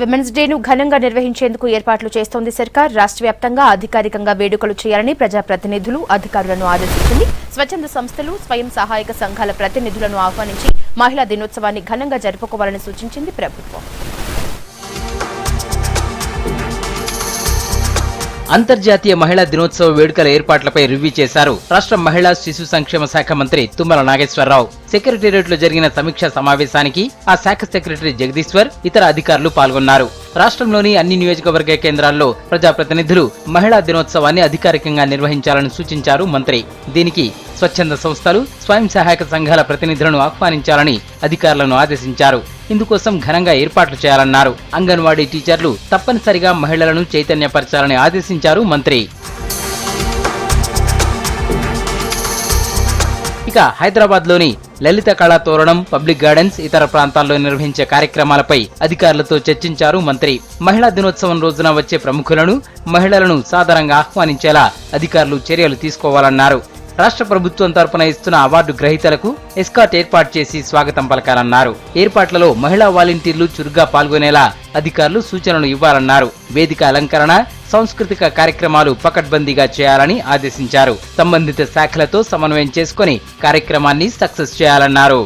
Women's డేను ఘనంగా నిర్వహించేందుకు ఏర్పాట్లు చేస్తోంది సర్కార్. రాష్ట్ర వ్యాప్తంగా అధికారికంగా వేడుకలు చేయాలని ప్రజాప్రతినిధులు, అధికారులను ఆదేశించింది. స్వచ్ఛంద సంస్థలు, స్వయం సహాయక సంఘాల ప్రతినిధులను ఆహ్వానించి మహిళా దినోత్సవాన్ని ఘనంగా జరుపుకోవాలని సూచించింది ప్రభుత్వం. అంతర్జాతీయ మహిళా దినోత్సవ వేడుకల ఏర్పాట్లపై రివ్యూ చేశారు రాష్ట్ర మహిళా శిశు సంక్షేమ శాఖ మంత్రి తుమ్మల నాగేశ్వరరావు. సెక్రటేరియట్ లో జరిగిన సమీక్షా సమావేశానికి ఆ శాఖ సెక్రటరీ జగదీశ్వర్, ఇతర అధికారులు పాల్గొన్నారు. రాష్ట్రంలోని అన్ని నియోజకవర్గ కేంద్రాల్లో ప్రజాప్రతినిధులు మహిళా దినోత్సవాన్ని అధికారికంగా నిర్వహించాలని సూచించారు మంత్రి. దీనికి స్వచ్ఛంద సంస్థలు, స్వయం సహాయక సంఘాల ప్రతినిధులను ఆహ్వానించాలని అధికారులను ఆదేశించారు. ఇందుకోసం ఘనంగా ఏర్పాట్లు చేయాలన్నారు. అంగన్వాడీ టీచర్లు తప్పనిసరిగా మహిళలను చైతన్యపరచాలని ఆదేశించారు మంత్రి. ఇక హైదరాబాద్ లోని లలిత కళా తోరణం, పబ్లిక్ గార్డెన్స్, ఇతర ప్రాంతాల్లో నిర్వహించే కార్యక్రమాలపై అధికారులతో చర్చించారు మంత్రి. మహిళా దినోత్సవం రోజున వచ్చే ప్రముఖులను, మహిళలను సాదరంగా ఆహ్వానించేలా అధికారులు చర్యలు తీసుకోవాలన్నారు. రాష్ట్ర ప్రభుత్వం తరపున ఇస్తున్న అవార్డు గ్రహీతలకు ఎస్కార్ట్ ఏర్పాటు చేసి స్వాగతం పలకాలన్నారు. ఏర్పాట్లలో మహిళా వాలంటీర్లు చురుగ్గా పాల్గొనేలా అధికారులు సూచనలు ఇవ్వాలన్నారు. వేదిక అలంకరణ, సాంస్కృతిక కార్యక్రమాలు పకడ్బందీగా చేయాలని ఆదేశించారు. సంబంధిత శాఖలతో సమన్వయం చేసుకుని కార్యక్రమాన్ని సక్సెస్ చేయాలన్నారు.